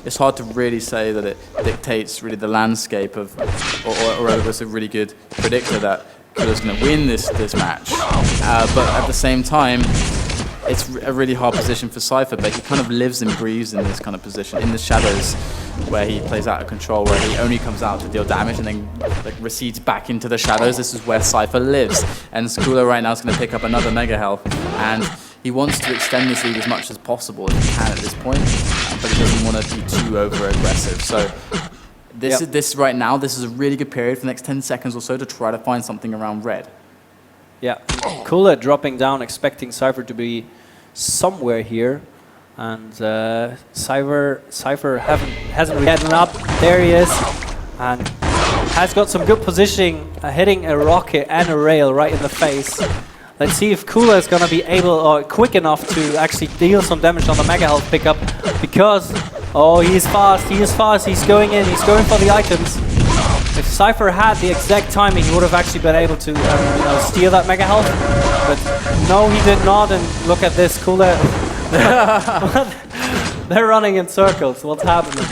It's hard to really say that it dictates really the landscape of, or it was a really good predictor that Cooler's going to win this match. But at the same time, it's a really hard position for Cypher, but he kind of lives and breathes in this kind of position, in the shadows, where he plays out of control, where he only comes out to deal damage and then recedes back into the shadows. This is where Cypher lives. And Cooler right now is going to pick up another mega health, and he wants to extend this lead as much as possible if he can at this point, but he doesn't want to be too over-aggressive. So this right now, this is a really good period for the next 10 seconds or so to try to find something around red. Yeah, Cooler dropping down, expecting Cypher to be somewhere here, and Cypher hasn't really gotten up. There he is, and has got some good positioning, hitting a rocket and a rail right in the face. Let's see if Cooler is going to be able or quick enough to actually deal some damage on the mega health pickup, because he is fast, he's going in, he's going for the items. If Cypher had the exact timing, he would have actually been able to steal that mega health, but no, he did not. And look at this, Cooler. They're running in circles. What's happening?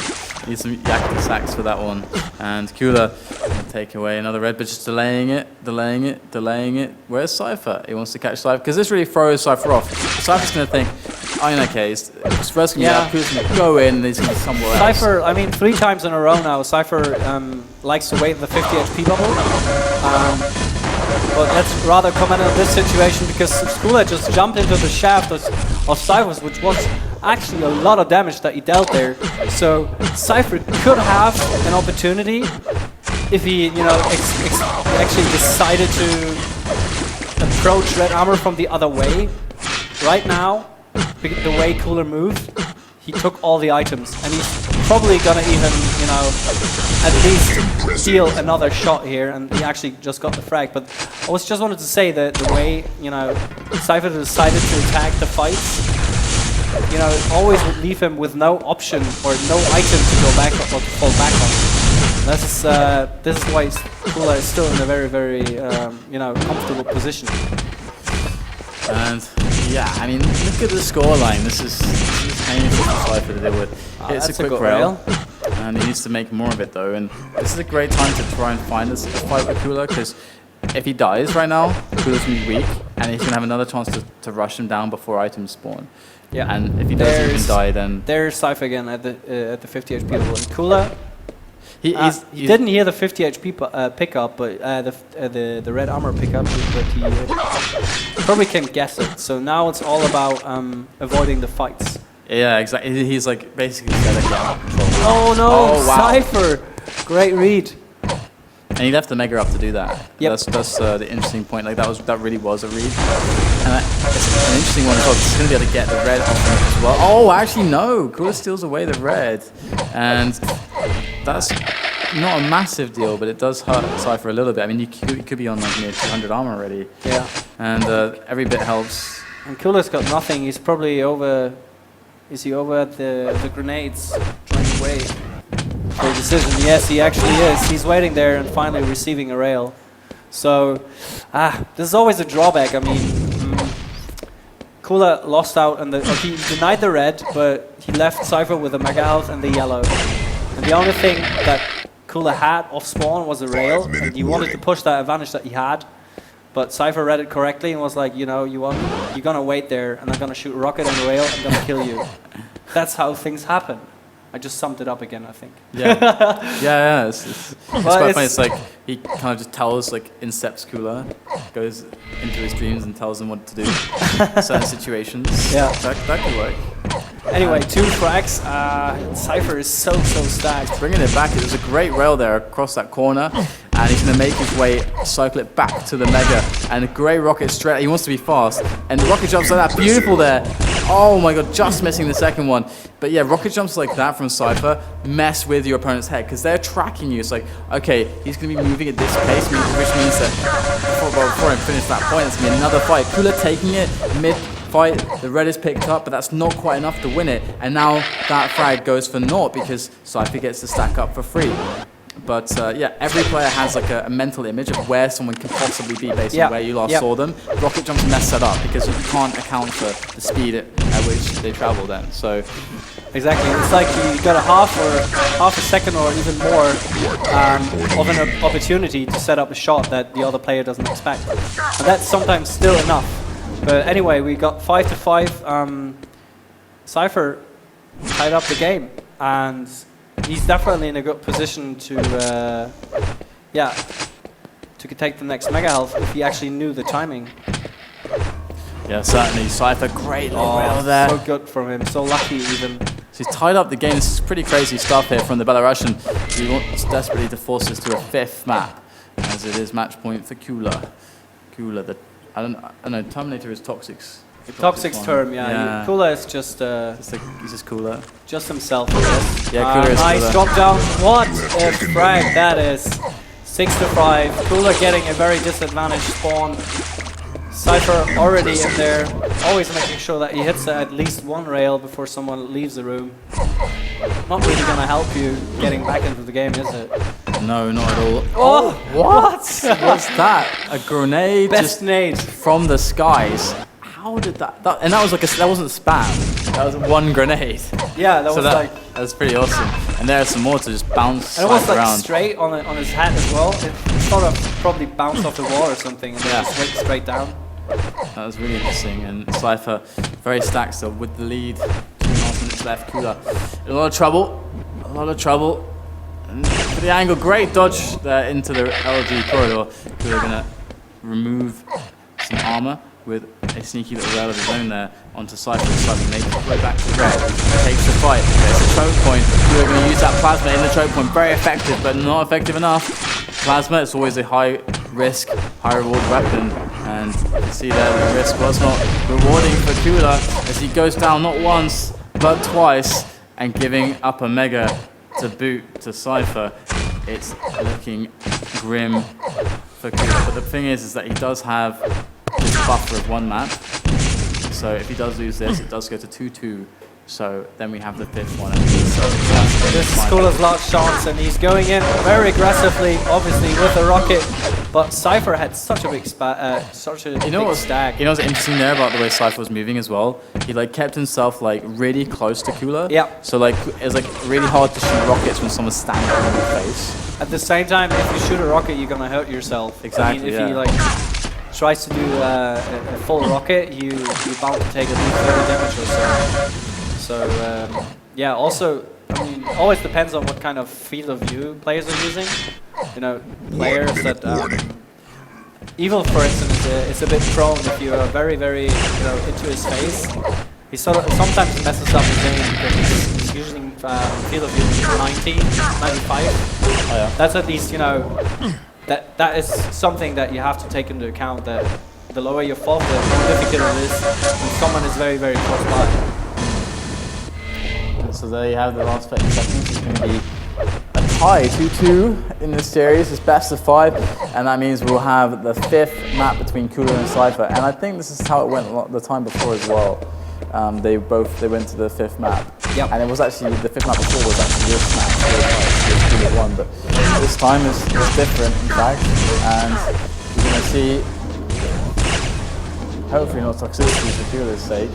Need some yakety sacks for that one. And Cooler will take away another red, but just delaying it. Where's Cypher? He wants to catch Cypher, because this really throws Cypher off. Cypher's going to think, okay, it's first going to be up, Cooler's going to go in, and he's going to be somewhere else. Cypher, 3 times in a row now, Cypher likes to wait in the 50 HP bubble. But let's rather comment on this situation, because Cooler just jumped into the shaft of Cypher's, which was actually a lot of damage that he dealt there. So Cypher could have an opportunity if he, you know, actually decided to approach Red Armor from the other way. Right now, the way Cooler moved, he took all the items, and he's probably gonna even, you know, at least steal another shot here, and he actually just got the frag. But I just wanted to say that the way, you know, Cypher decided to attack the fights, you know, it always would leave him with no option or no item to go back or to fall back on. This is why Cooler is still in a very, very, you know, comfortable position. And yeah, I mean, look at the scoreline. This is painful for Cypher to deal with. It's a quick rail, and he needs to make more of it though. And this is a great time to try and find this fight with Cooler, because if he dies right now, Cooler's gonna be weak, and he's gonna have another chance to rush him down before items spawn. Yeah, and if he doesn't even die, then there's Cypher again at the 50 HP level. And Cooler, he didn't hear the 50 HP pickup, but the red armor pickup, but he probably can guess it. So now it's all about avoiding the fights. Yeah, exactly. He's like basically said it. Oh no, oh, wow. Cypher! Great read. And he left the Mega up to do that. Yep. That's the interesting point. Like that really was a read. And it's an interesting one as well. He's gonna be able to get the red off him as well. Oh, actually no. Cooler steals away the red, and that's not a massive deal, but it does hurt Cypher a little bit. I mean, you could be on like near 200 armor already. Yeah. And every bit helps. And Cooler's got nothing. He's probably over. Is he over at the grenades trying to wait for a decision? Yes, he actually is. He's waiting there and finally receiving a rail. So, this is always a drawback. I mean, Cooler lost out on he denied the red, but he left Cypher with the Mega Health and the yellow. And the only thing that Cooler had off spawn was a rail, and he wanted to push that advantage that he had. But Cypher read it correctly and was like, you know, you're gonna wait there, and I'm gonna shoot a rocket on the rail, I'm gonna kill you. That's how things happen. I just summed it up again, I think. Yeah, yeah. It's quite funny. It's like he kind of just tells, like, incepts Cooler, goes into his dreams and tells him what to do in certain situations. Yeah, that could work. Anyway, 2 frags. Cypher is so stacked. Bringing it back. There's a great rail there across that corner, and he's going to make his way, cycle it back to the Mega, and a great rocket straight. He wants to be fast, and the rocket jumps like that. Beautiful there. Oh my god, just missing the second one. But yeah, rocket jumps like that from Cypher mess with your opponent's head, because they're tracking you. It's like, okay, he's going to be moving at this pace, which means that before I finish that point, it's going to be another fight. Cooler taking it mid-fight, the red is picked up, but that's not quite enough to win it. And now that frag goes for naught because Cypher gets to stack up for free. But yeah, every player has like a mental image of where someone can possibly be based on where you last saw them. Rocket jumps mess that up because you can't account for the speed at which they travel then. So exactly, it's like you got a half a second or even more of an opportunity to set up a shot that the other player doesn't expect. And that's sometimes still enough. But anyway, we got 5-5. Cypher tied up the game, and he's definitely in a good position to take the next Mega Health if he actually knew the timing. Yeah, certainly. Cypher, great rail there. So good from him, so lucky even. So he's tied up the game. This is pretty crazy stuff here from the Belarusian. He wants desperately to force us to a 5th map, as it is match point for Cooler. Cooler, I don't know, Terminator is Toxic's. Toxic's term, yeah. Cooler is just he's just Cooler. Just himself, I guess. Yeah, Cooler is nice Cooler. drop down. What a frag that is. 6-5. Cooler getting a very disadvantaged spawn. Cypher already in there, always making sure that he hits at least one rail before someone leaves the room. Not really gonna help you getting back into the game, is it? No, not at all. Oh, what? What's that? A grenade? Best nade from the skies. How did that? And that was like that wasn't spam. That was one grenade. Yeah, that was like. That's pretty awesome. And there's some more to just bounce and it was like around. Straight on his hat as well. It sort of probably bounced off the wall or something, and then just went straight down. That was really interesting. And Cypher very stacked still with the lead. 2.5 minutes left. Cooler. A lot of trouble. A lot of trouble. And for the angle, great dodge there into the LG corridor. Cooler gonna remove some armor with a sneaky little rail of his own there onto Cypher. Cypher makes his way back to red, takes the fight, gets the choke point. We're going to use that plasma in the choke point. Very effective, but not effective enough. Plasma is always a high risk, high reward weapon, and you can see there the risk was not rewarding for Kula as he goes down not once but twice, and giving up a mega to boot to Cypher. It's looking grim for Kula, but the thing is that he does have this buffer of 1 map, so if he does lose this, it does go to 2-2. So then we have the 5th one. This is Kula's last chance, and he's going in very aggressively, obviously with a rocket. But Cypher had such a big stack. You know what's interesting there about the way Cypher was moving as well? He like kept himself like really close to Kula. Yeah. So like it's like really hard to shoot rockets when someone's standing in your face. At the same time, if you shoot a rocket, you're gonna hurt yourself. Exactly. I mean, if he like tries to do a full rocket, you're bound to take at least 30 damage or so. So yeah, also, I mean, always depends on what kind of field of view players are using. You know, players that Evil, for instance, is a bit prone if you are very, into his face. He sort of sometimes messes up his aim because he's using field of view 90, 95. Oh, yeah. That's at least, that is something that you have to take into account. That the lower your fall, the more difficult it is when someone is very, very close by. So there you have the last 30 seconds. It's going to be a tie, 2-2 in this series. It's best of 5, and that means we'll have the 5th map between Kula and Cypher. And I think this is how it went the time before as well. They went to the 5th map. Yep. And it was actually, the 5th map before was actually this map. So Kula won, but this time is different, in fact. And we're going to see, hopefully not toxicity for Kula's sake.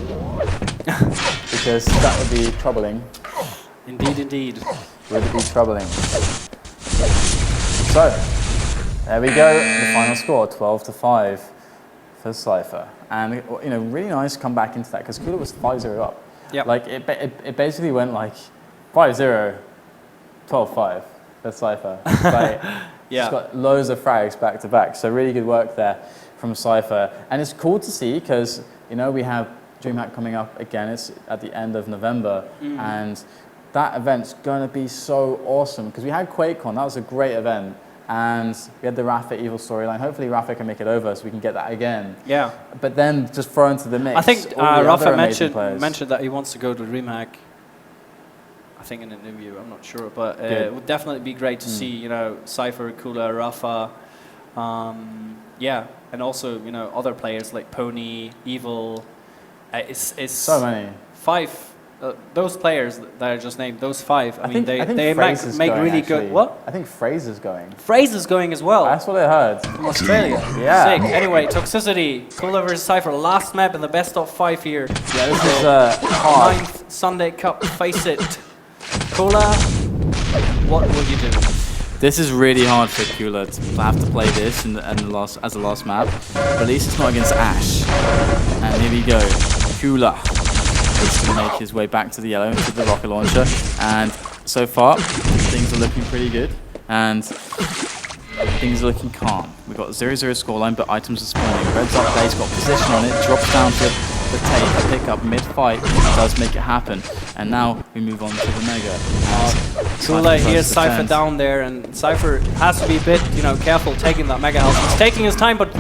Because that would be troubling. Indeed, indeed. Would be troubling. So, there we go, the final score, 12-5 for Cypher. And, really nice comeback into that, because Kula was 5-0 up. Yep. Like, it basically went like 5-0, 12-5 for Cypher. Like, yeah. Just got loads of frags back to back, so really good work there from Cypher. And it's cool to see, because, we have DreamHack coming up again. It's at the end of November, and that event's going to be so awesome because we had QuakeCon. That was a great event, and we had the Rafa Evil storyline. Hopefully Rafa can make it over so we can get that again. Yeah. But then just throw into the mix. I think Rafa mentioned that he wants to go to DreamHack. I think in an interview. I'm not sure, but it would definitely be great to see Cypher, Kula, Rafa. Yeah, and also other players like Pony, Evil. It's so many. 5. Those players that I just named, those 5. I mean, they make going, really actually. good. What? I think Fraser's going. Fraser's going as well. That's what I heard. From Australia. Yeah. Sick. Anyway, Toxicity, Kula versus Cypher, last map in the best of 5 here. Yeah, this is hard. 9th Sunday Cup. FACEIT. Kula, what will you do? This is really hard for Kula to have to play this as the last map. But at least it's not against Ash. And here we go. Kula is going to make his way back to the yellow into the rocket launcher. And so far, things are looking pretty good. And things are looking calm. We've got 0-0 scoreline, but items are spawning. Red's up there, he's got position on it, drops down to the take, a pick up mid-fight, does make it happen. And now we move on to the Mega. Too late, here's Cypher down there, and Cypher has to be a bit, careful taking that Mega health. He's taking his time, but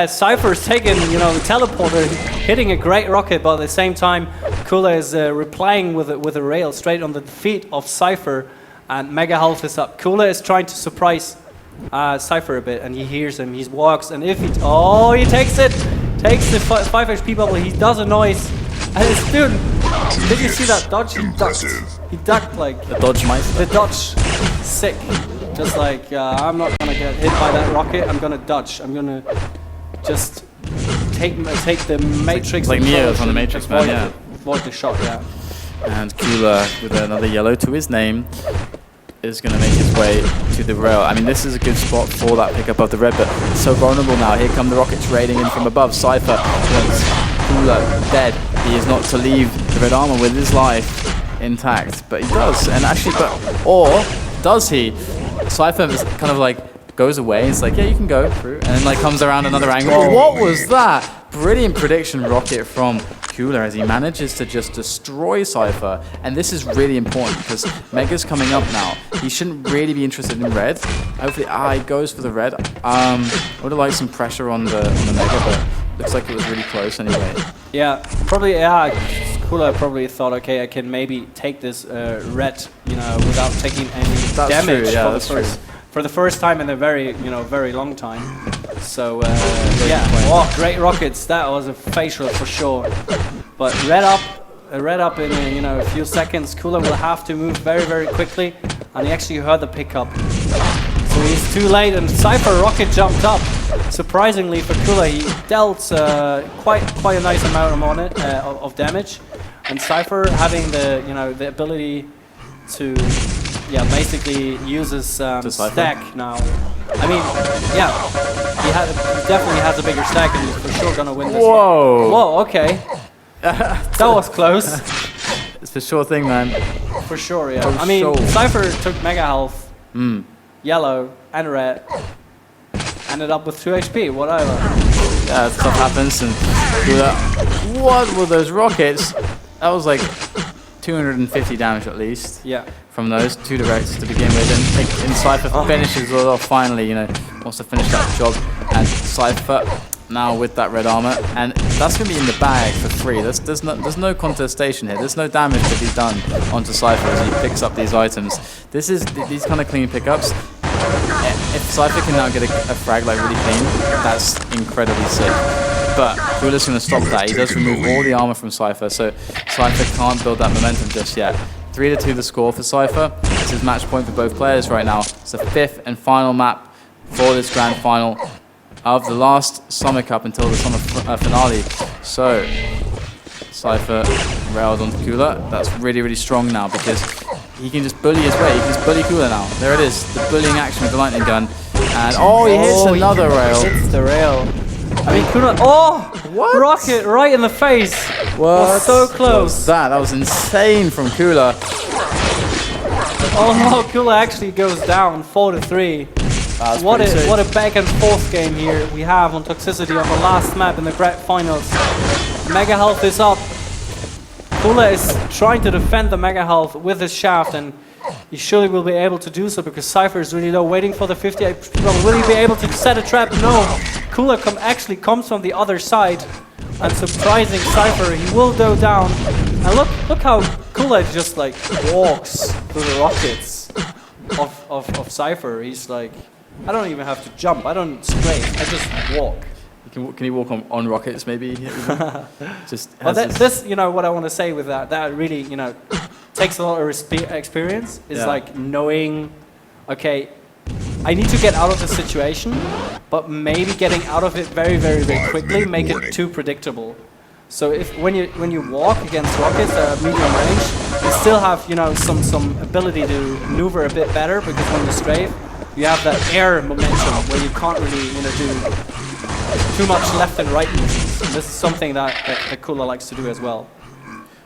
Cypher's taking, the teleporter, hitting a great rocket, but at the same time, Kula is replying with a rail straight on the feet of Cypher, and Mega health is up. Kula is trying to surprise Cypher a bit, and he hears him, he walks, and if he takes it, takes the 5 HP bubble, he does a noise, and it's, dude, did you see that dodge? He ducked like the dodge meister. The dodge, sick. Just like I'm not gonna get hit by that rocket. I'm gonna dodge. I'm gonna just take the Matrix. Like Neo from the Matrix, man. Yeah. Avoid the shot. Yeah. And Kula with another yellow to his name is going to make his way to the rail. I mean, this is a good spot for that pickup of the red, but it's so vulnerable now. Here come the rockets raiding in from above. Cypher wants Kula dead. He is not to leave the red armor with his life intact, but he does. And actually, or does he? Cypher is kind of like goes away. It's like, yeah, you can go through, and then like comes around another angle. What was that? brilliant prediction rocket from Cooler as he manages to just destroy Cypher. And this is really important because Mega's coming up now. He shouldn't really be interested in red. Hopefully, he goes for the red. I would have liked some pressure on the Mega, but looks like it was really close anyway. Yeah, probably, yeah. Cooler probably thought, okay, I can maybe take this red, you know, without taking any damage for the first time in a very, you know, very long time. So yeah, oh, great rockets. That was a facial for sure. But red up in you know, a few seconds. Cooler will have to move very, very quickly, and he actually heard the pickup. So he's too late, and Cypher rocket jumped up. Surprisingly for Cooler, he dealt quite a nice amount on it of damage, and Cypher having the, you know, the ability to, yeah, basically use his stack now. I mean, yeah, he definitely has a bigger stack, and he's for sure gonna win this. Whoa! Whoa! Okay, that was close. It's for sure thing, man. For sure, yeah. For I mean, sure. Cypher took mega health, yellow and red, ended up with 2 HP. Whatever. Yeah, stuff happens, and what were those rockets? That was like 250 damage at least. Yeah. From those 2 directs to begin with, and Cypher finishes it off finally, you know, wants to finish that job, and Cypher now with that red armor, and that's going to be in the bag for free. There's no contestation here. There's no damage to be done onto Cypher as he picks up these items. These kind of clean pickups. If Cypher can now get a frag like really clean, that's incredibly sick. But Cooler's going to stop that. He does remove all the armor from Cypher, so Cypher can't build that momentum just yet. 3-2 the score for Cypher. This is match point for both players right now. It's the 5th and final map for this grand final of the last Summer Cup until the summer finale. So Cypher railed onto Cooler. That's really, really strong now because he can just bully his way. He can just bully Cooler now. There it is, the bullying action with the lightning gun. And he hits another rail. Hits the rail. I mean, Cooler. Oh, what? Rocket right in the face. What? Was so close. That was insane from Cooler. Oh no, Cooler actually goes down 4-3. What a back and forth game here we have on Toxicity on the last map in the grand finals. Mega health is up. Cooler is trying to defend the mega health with his shaft, and he surely will be able to do so because Cypher is really low, waiting for the 50. Will he be able to set a trap? No. Cooler actually comes from the other side, and surprising Cypher, he will go down. And look how Cooler just like walks through the rockets of Cypher. He's like, I don't even have to jump. I don't strafe. I just walk. Can he walk on rockets maybe? Just well, this, you know, what I want to say with that really, you know, takes a lot of experience. Is like knowing, okay, I need to get out of the situation, but maybe getting out of it very, very, very quickly, make it too predictable. So when you walk against rockets that are medium range, you still have, you know, some ability to maneuver a bit better because when you strafe, you have that air momentum where you can't really, you know, do too much left and right moves. And this is something that Cooler likes to do as well.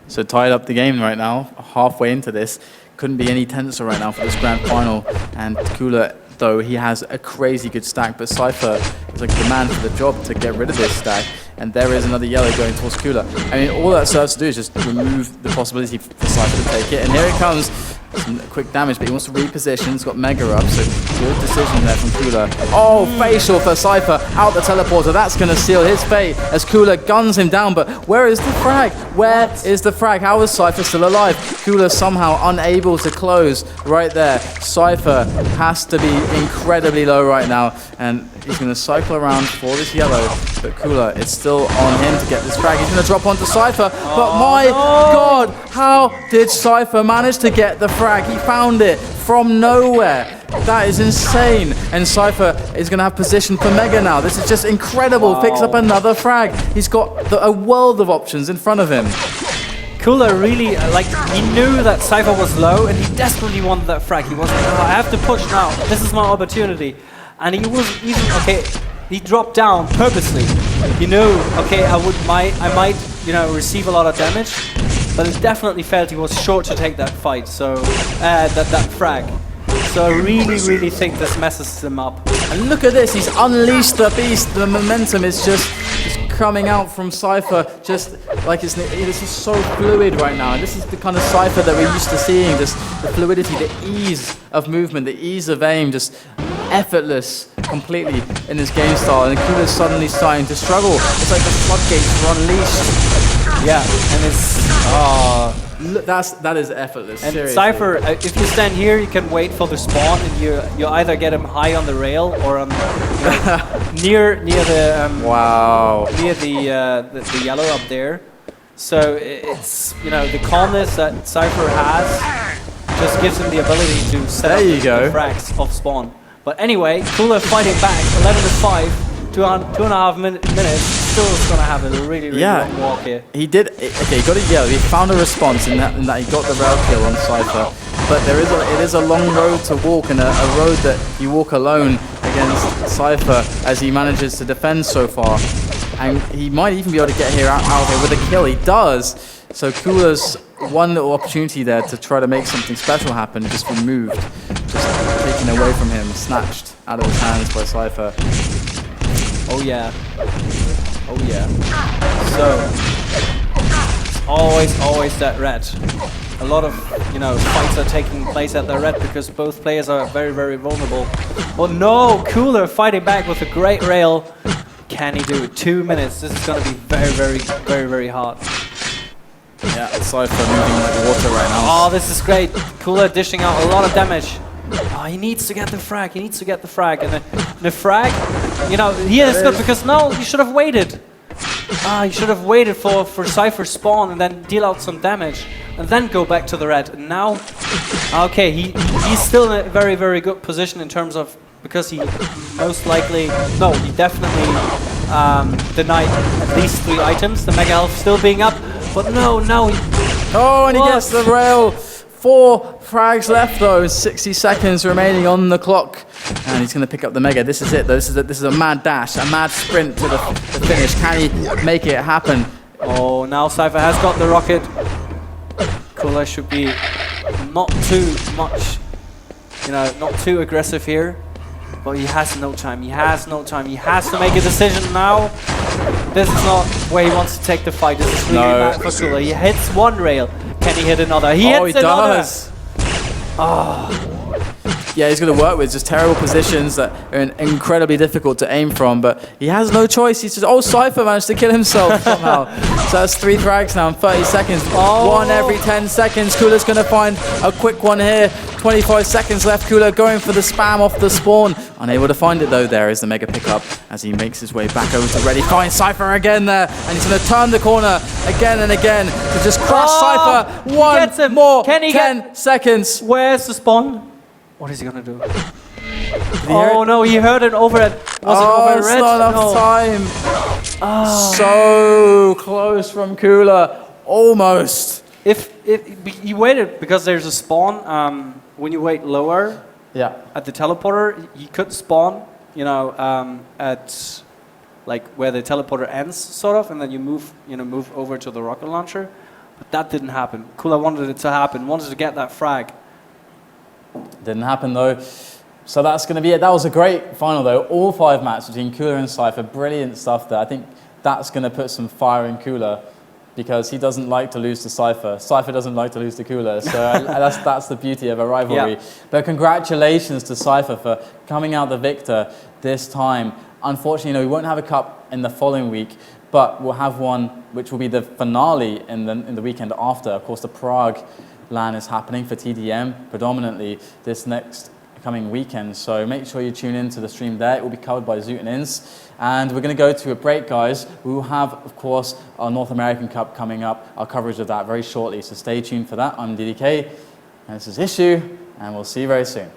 So tied up the game right now, halfway into this. Couldn't be any tenser right now for this grand final. And Cooler, though, he has a crazy good stack, but Cypher is like the man for the job to get rid of this stack. And there is another yellow going towards Cooler. I mean, all that serves to do is just remove the possibility for Cypher to take it. And here it comes. Some quick damage, but he wants to reposition. He's got Mega up, so good decision there from Cooler. Oh, facial for Cypher, out the teleporter. That's going to seal his fate as Cooler guns him down, but where is the frag? Where is the frag? How is Cypher still alive? Cooler somehow unable to close right there. Cypher has to be incredibly low right now, and he's going to cycle around for this yellow, but Cooler, it's still on him to get this frag. He's going to drop onto Cypher, but my God, how did Cypher manage to get the frag? He found it from nowhere. That is insane. And Cypher is going to have position for Mega now. This is just incredible. Wow. Picks up another frag. He's got a world of options in front of him. Cooler really, like, he knew that Cypher was low and he desperately wanted that frag. He was like, oh, I have to push now. This is my opportunity. And he was even, okay, he dropped down purposely. He knew, okay, I might, you know, receive a lot of damage, but it definitely felt he was short to take that fight, so, that frag. So I really, really think this messes him up. And look at this, he's unleashed the beast. The momentum is just coming out from Cypher, just like this is so fluid right now. And this is the kind of Cypher that we're used to seeing, just the fluidity, the ease of movement, the ease of aim, just effortless completely in this game style. And Kula's suddenly starting to struggle. It's like the floodgates are unleashed. Yeah, and it's that is effortless. And seriously. Cypher, if you stand here, you can wait for the spawn, and you either get him high on the rail or on near the wow, near the yellow up there. So it's the calmness that Cypher has just gives him the ability to set up the frags off spawn. But anyway, Kula fighting back, 11-5. 2.5 minutes, still is going to have a really long walk here. He did, okay, he got a yell, he found a response in that he got the rail kill on Cypher. But it is a long road to walk, and a road that you walk alone against Cypher as he manages to defend so far. And he might even be able to get out here with a kill, he does. So Kula's one little opportunity there to try to make something special happen, just removed, just taken away from him, snatched out of his hands by Cypher. Oh yeah. Oh yeah. So it's always that red. A lot of fights are taking place at the red because both players are very vulnerable. But no, Kula fighting back with a great rail. Can he do it? 2 minutes. This is gonna be very hard. Yeah, Cypher moving like water right now. Oh, this is great. Kula dishing out a lot of damage. Oh, he needs to get the frag. He needs to get the frag. And the frag, he is good because you should have waited. You should have waited for Cypher spawn and then deal out some damage and then go back to the red. And now, okay, he's still in a very good position in terms of, because he he definitely denied at least 3 items. The mega health still being up, but no, now he... Oh, and he gets the rail. 4 frags left though, 60 seconds remaining on the clock. And he's going to pick up the mega. This is it though, this is a mad dash, a mad sprint to the finish. Can he make it happen? Oh, now Cypher has got the rocket. Kula should be not too much, not too aggressive here. But he has no time, he has to make a decision now. This is not where he wants to take the fight. This is really mad for Kula. He hits one rail. Can he hit another? He hits another. Does. Oh. Yeah, he's going to work with just terrible positions that are incredibly difficult to aim from, but he has no choice. He's just, Cypher managed to kill himself somehow. So that's 3 frags now in 30 seconds. One every 10 seconds. Kula's going to find a quick one here. 25 seconds left. Kula going for the spam off the spawn. Unable to find it though. There is the mega pickup as he makes his way back over to ready. Finds Cypher again there, and he's going to turn the corner again and again to just crush Cypher. One more. 10 seconds. Where's the spawn? What is he gonna do? Oh no, he heard it over at... Was it over it's red? not enough time. So close from Kula. Almost. If you waited, because there's a spawn, when you wait lower at the teleporter, you could spawn, at like where the teleporter ends, sort of, and then you move over to the rocket launcher. But that didn't happen. Kula wanted it to happen, wanted to get that frag. Didn't happen though. So that's going to be it. That was a great final though. All 5 matches between Kula and Cypher. Brilliant stuff there. I think that's going to put some fire in Kula because he doesn't like to lose to Cypher. Cypher doesn't like to lose to Kula. So that's the beauty of a rivalry. Yeah. But congratulations to Cypher for coming out the victor this time. Unfortunately, we won't have a cup in the following week, but we'll have one which will be the finale in the weekend after. Of course, the Prague LAN is happening for TDM predominantly this next coming weekend, so make sure you tune in to the stream there. It will be covered by Zoot and Ins, and we're going to go to a break, guys. We will have, of course, our North American Cup coming up, our coverage of that very shortly, so stay tuned for that. I'm DDK, and this is Issue, and we'll see you very soon.